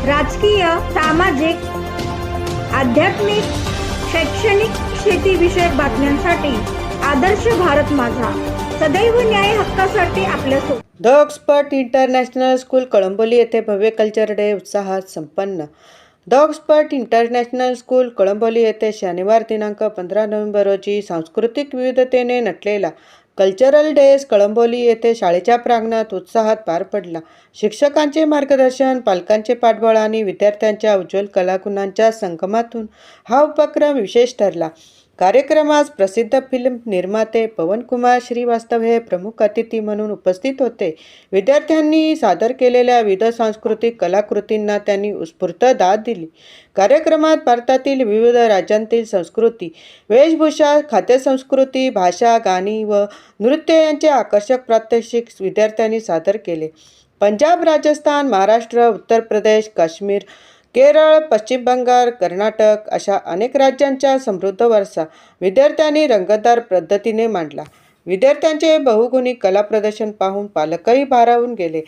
राजकीय, सामाजिक, आध्यात्मिक, शैक्षणिक, शेतीविषयक बातम्यांसाठी आदर्श भारत माझा सदैव न्याय हक्कासाठी आपल्यासोबत. The Oxford international school Kalamboli येथे भव्य कल्चर डे उत्साहात संपन्न. The Oxford international school Kalamboli येथे शनिवार दिनांक 15 नोव्हेंबर रोजी सांस्कृतिक विविधतेने नटलेला कल्चरल डेज कळंबोली येथे शाळेच्या प्रांगणात उत्साहात पार पडला. शिक्षकांचे मार्गदर्शन, पालकांचे पाठबळ आणि विद्यार्थ्यांच्या उज्ज्वल कलागुणांच्या संगमातून हा उपक्रम विशेष ठरला. कार्यक्रमास प्रसिद्ध फिल्म निर्माते पवनकुमार श्रीवास्तव हे प्रमुख अतिथी म्हणून उपस्थित होते. विद्यार्थ्यांनी सादर केलेल्या विविध सांस्कृतिक कलाकृतींना त्यांनी उत्स्फूर्त दाद दिली. कार्यक्रमात भारतातील विविध राज्यांतील संस्कृती, वेशभूषा, खाद्यसंस्कृती, भाषा, गाणी व नृत्य यांचे आकर्षक प्रात्यक्षिक विद्यार्थ्यांनी सादर केले. पंजाब, राजस्थान, महाराष्ट्र, उत्तर प्रदेश, काश्मीर, केरळ, पश्चिम बंगाल, कर्नाटक अशा अनेक राज्यांचा समृद्ध वारसा विद्यार्थ्यांनी रंगतदार पद्धतीने मांडला. विद्यार्थ्यांचे बहुगुणी कला प्रदर्शन पाहून पालकही भारावून गेले.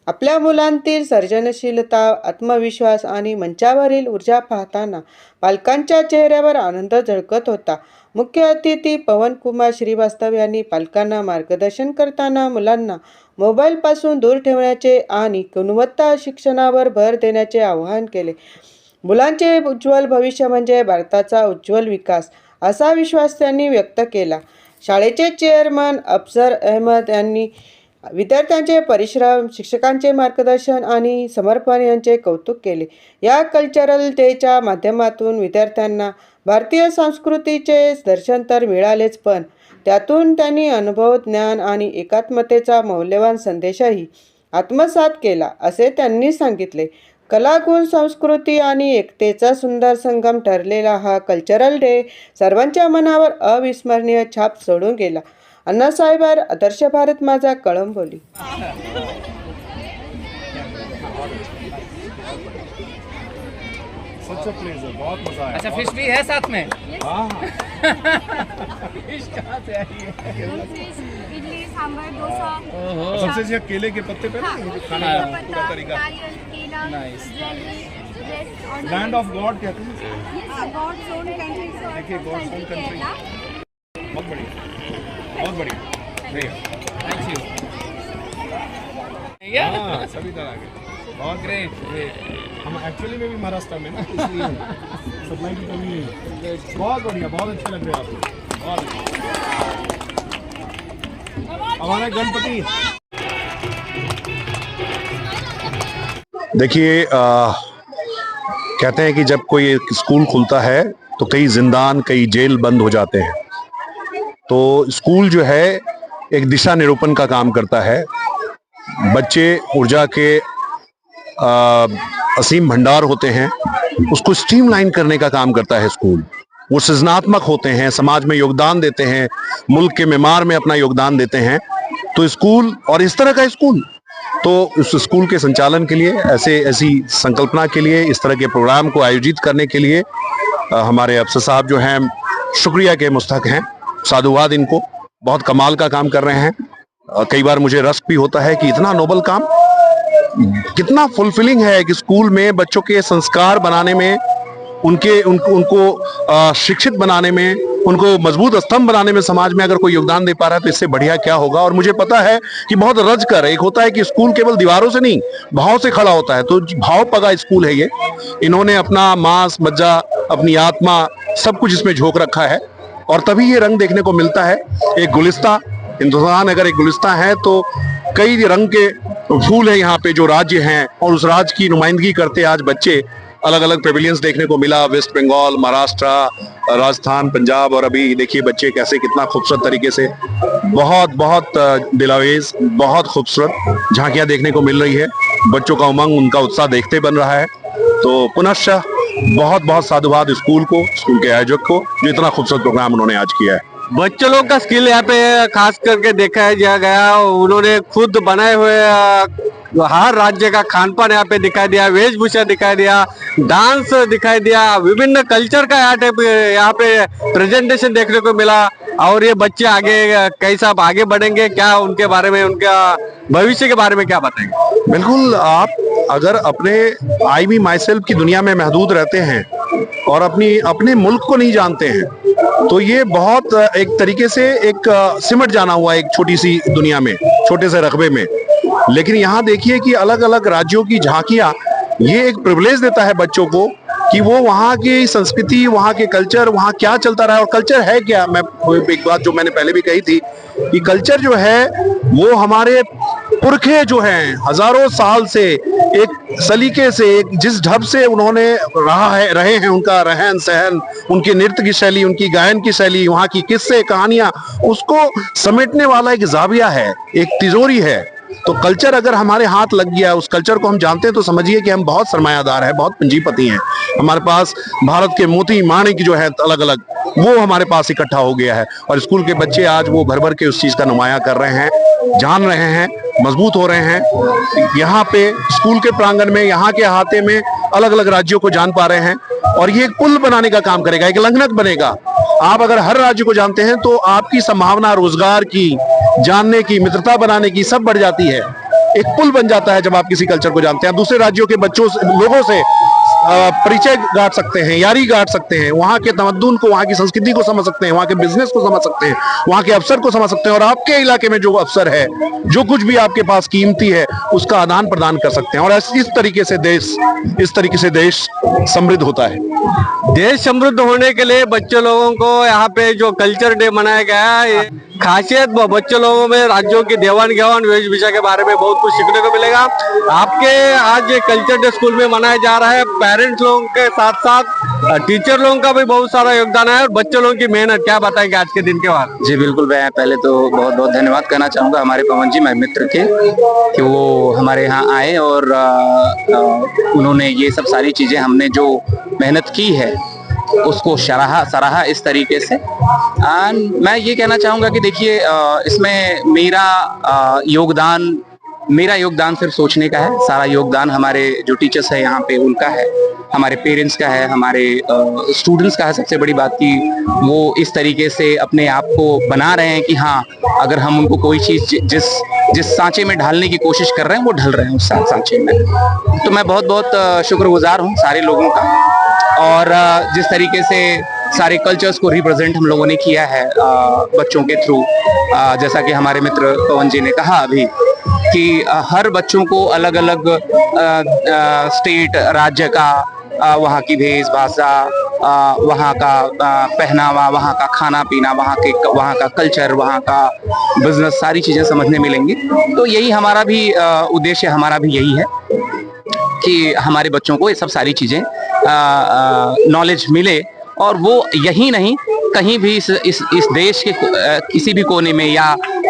आपल्या मुलांतील सर्जनशीलता, आत्मविश्वास आणि मंचावरील ऊर्जा पाहताना पालकांच्या चेहऱ्यावर आनंद झळकत होता. मुख्य अतिथी पवनकुमार श्रीवास्तव यांनी पालकांना मार्गदर्शन करताना मुलांना मोबाईलपासून दूर ठेवण्याचे आणि गुणवत्ता शिक्षणावर भर देण्याचे आवाहन केले. मुलांचे उज्ज्वल भविष्य म्हणजे भारताचा उज्ज्वल विकास, असा विश्वास त्यांनी व्यक्त केला. शाळेचे चेअरमन अफजल अहमद यांनी विद्यार्थ्यांचे परिश्रम, शिक्षकांचे मार्गदर्शन आणि समर्पण यांचे कौतुक केले. या कल्चरल डेच्या माध्यमातून विद्यार्थ्यांना भारतीय संस्कृतीचे दर्शन तर मिळालेच, पण त्यातून त्यांनी अनुभव, ज्ञान आणि एकात्मतेचा मौल्यवान संदेशही आत्मसात केला, असे त्यांनी सांगितले. कला, गुण, संस्कृती आणि एकतेचा सुंदर संगम ठरलेला हा कल्चरल डे सर्वांच्या मनावर अविस्मरणीय छाप सोडून गेला. अण्णासाहेबार, आदर्श भारत माझा, कळंबोली. सच प्लेजर, बहुत मजा आया. अच्छा, फिश भी है साथ में? हाँ. फिश कहाँ से आई है? इडली, सांभर, डोसा. सबसे अच्छा केले के पत्ते पे ना खाने का पूरा तरीका. नारियल, केला, Nice. जैली, ब्रेड और लैंड ऑफ गॉड कहते हैं. God's own country. देखिए, God's own country. बहुत बढ़िया, बहुत बढ़िया. Thank you. क्या? हाँ, सभी तरह के. बहुत ग्रेट. हम एक्चुअली में भी महाराष्ट्र में ना, इसलिए सप्लाई की कमी है. बहुत बढ़िया, बहुत अच्छे लग रहे हैं आप. बहुत अच्छे. हमारे गणपति. देखिए, कहते हैं कि जब कोई एक स्कूल खुलता है तो कई जिंदान, कई जेल बंद हो जाते हैं. तो स्कूल जो है एक दिशा निरूपण का काम करता है. बच्चे ऊर्जा के असीम भंडार होते हैं, उसको स्ट्रीमलाइन करने का काम करता है स्कूल. वो सृजनात्मक होते हैं, समाज में योगदान देते हैं, मुल्क के मेमार में अपना योगदान देते हैं. तो स्कूल, और इस तरह का स्कूल, तो उस स्कूल के संचालन के लिए, ऐसी संकल्पना के लिए, इस तरह के प्रोग्राम को आयोजित करने के लिए हमारे अफसर साहब जो हैं शुक्रिया के मुस्तहक हैं. साधुवाद इनको. बहुत कमाल का काम कर रहे हैं. कई बार मुझे रश्क भी होता है कि इतना नोबल काम, कितना फुलफिलिंग है कि स्कूल में बच्चों के संस्कार बनाने में, उनको शिक्षित बनाने में, उनको मजबूत स्तंभ बनाने में समाज में अगर कोई योगदान दे पा रहा है तो इससे बढ़िया क्या होगा. और मुझे पता है कि बहुत रज कर, एक होता है कि स्कूल केवल दीवारों से नहीं, भाव से खड़ा होता है. तो भाव पगा स्कूल है ये. इन्होंने अपना मांस मज्जा, अपनी आत्मा, सब कुछ इसमें झोंक रखा है और तभी ये रंग देखने को मिलता है. एक गुलिस्ता, हिंदुस्तान अगर एक गुलिस्ता है तो कई रंग के फूल है यहाँ पे जो राज्य हैं, और उस राज्य की नुमाइंदगी करते आज बच्चे. अलग अलग पेविलियंस देखने को मिला, वेस्ट बंगाल, महाराष्ट्र, राजस्थान, पंजाब, और अभी देखिए बच्चे कैसे कितना खूबसूरत तरीके से, बहुत दिलावेज, बहुत खूबसूरत झांकियां देखने को मिल रही है. बच्चों का उमंग, उनका उत्साह देखते बन रहा है. तो पुनश्च बहुत साधुवाद स्कूल को, स्कूल के आयोजक को, जो इतना खूबसूरत प्रोग्राम उन्होंने आज किया है. बच्चों लोग का स्किल यहाँ पे खास करके देखा गया. उन्होंने खुद बनाए हुए हर राज्य का खान पान यहाँ पे दिखाई दिया, वेशभूषा दिखाई दिया, डांस दिखाई दिया, विभिन्न कल्चर का यहाँ पे प्रेजेंटेशन देखने को मिला. और ये बच्चे आगे कैसा आगे बढ़ेंगे, क्या उनके बारे में, उनका भविष्य के बारे में क्या बताएंगे? बिल्कुल, आप अगर अपने आई मी माई सेल्फ की दुनिया में महदूद रहते हैं और अपने मुल्क को नहीं जानते हैं तो ये बहुत एक तरीके से एक सिमट जाना हुआ एक छोटी सी दुनिया में, छोटे से रकबे में। लेकिन यहाँ देखिए कि अलग अलग राज्यों की झांकियां, ये एक प्रिविलेज देता है बच्चों को कि वो वहाँ की संस्कृति, वहाँ के कल्चर, वहाँ क्या चलता रहा है और कल्चर है क्या। मैं एक बात जो मैंने पहले भी कही थी कि कल्चर जो है वो हमारे पुरखे जो हैं हजारों साल से एक सलीके से, एक जिस ढब से उन्होंने रहे हैं, उनका रहन सहन, उनके नृत्य की शैली, उनकी गायन की शैली, वहाँ की किस्से कहानियां, उसको समेटने वाला एक जाविया है, एक तिजोरी है। तो कल्चर अगर हमारे हाथ लग गया, उस कल्चर को हम जानते हैं तो समझिए कि हम बहुत सरमायादार हैं, बहुत पूंजीपति हैं। हमारे पास भारत के मोती माणिक जो है अलग अलग, वो हमारे पास इकट्ठा हो गया है और स्कूल के बच्चे आज वो भर भर के उस चीज का नुमाया कर रहे हैं, जान रहे हैं, मजबूत हो रहे हैं। यहाँ पे स्कूल के प्रांगण में, यहाँ के अहाते में अलग अलग राज्यों को जान पा रहे हैं और ये एक पुल बनाने का काम करेगा, एक लंघनक बनेगा। आप अगर हर राज्य को जानते हैं तो आपकी संभावना रोजगार की, जानने की, मित्रता बनाने की सब बढ़ जाती है। एक पुल बन जाता है जब आप किसी कल्चर को जानते हैं। दूसरे राज्यों के बच्चों से, लोगों से परिचय गांठ सकते हैं, यारी गांठ सकते हैं, वहाँ के तमद्दुन को, वहाँ की संस्कृति को समझ सकते हैं, वहाँ के बिजनेस को समझ सकते हैं, वहाँ के अफसर को समझ सकते हैं और आपके इलाके में जो अफसर है, जो कुछ भी आपके पास कीमती है, उसका आदान प्रदान कर सकते हैं। और इस तरीके से देश समृद्ध होता है। देश समृद्ध होने के लिए बच्चे लोगों को यहाँ पे जो कल्चर डे मनाया गया है, खासियत बच्चे लोगों में राज्यों की देवान गेवान वेशभूषा के बारे में बहुत कुछ सीखने को मिलेगा। आपके आज ये कल्चर डे स्कूल में मनाया जा रहा है, पेरेंट्स लोगों के साथ साथ टीचर लोगों का भी बहुत सारा योगदान है और बच्चे लोगों की मेहनत। क्या बताएंगे आज के दिन के बाद? जी बिल्कुल, मैं पहले तो बहुत बहुत धन्यवाद करना चाहूँगा हमारे पवन जी, मेरे मित्र के, कि वो हमारे यहाँ आए और उन्होंने ये सब सारी चीज़ें, हमने जो मेहनत की है उसको सराहा इस तरीके से। एंड मैं ये कहना चाहूँगा कि देखिए, इसमें मेरा योगदान सिर्फ सोचने का है। सारा योगदान हमारे जो टीचर्स है यहाँ पे उनका है, हमारे पेरेंट्स का है, हमारे स्टूडेंट्स का है। सबसे बड़ी बात कि वो इस तरीके से अपने आप को बना रहे हैं कि हाँ, अगर हम उनको कोई चीज़ जिस सांचे में ढालने की कोशिश कर रहे हैं वो ढल रहे हैं उस सांचे में। तो मैं बहुत बहुत शुक्रगुजार हूँ सारे लोगों का। और जिस तरीके से सारे कल्चर्स को रिप्रेजेंट हम लोगों ने किया है बच्चों के थ्रू, जैसा कि हमारे मित्र पवन जी ने कहा अभी कि हर बच्चों को अलग अलग स्टेट, राज्य का, वहाँ की वेशभूषा, वहाँ का पहनावा, वहाँ का खाना पीना, वहाँ का कल्चर, वहाँ का बिजनेस, सारी चीज़ें समझने मिलेंगी। तो यही हमारा भी उद्देश्य, हमारा भी यही है कि हमारे बच्चों को ये सब सारी चीज़ें नॉलेज मिले और वो यही नहीं, कहीं भी इस देश के किसी भी कोने में या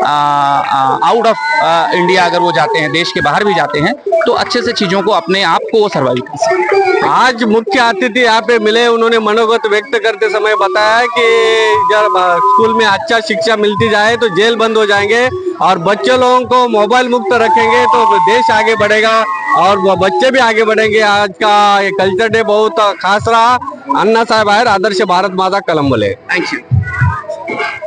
आउट ऑफ इंडिया अगर वो जाते हैं, देश के बाहर भी जाते हैं, तो अच्छे से चीज़ों को, अपने आप को वो सर्वाइव कर सकते। आज मुख्य अतिथि यहाँ पे मिले, उन्होंने मनोगत व्यक्त करते समय बताया कि जब स्कूल में अच्छा शिक्षा मिलती जाए तो जेल बंद हो जाएंगे और बच्चे लोगों को मोबाइल मुक्त रखेंगे तो देश आगे बढ़ेगा और वो बच्चे भी आगे बढ़ेंगे। आज का ये कल्चर डे बहुत खास रहा। अन्ना साहेब आयर, आदर्श भारत माता, कलंबोले। Thank you.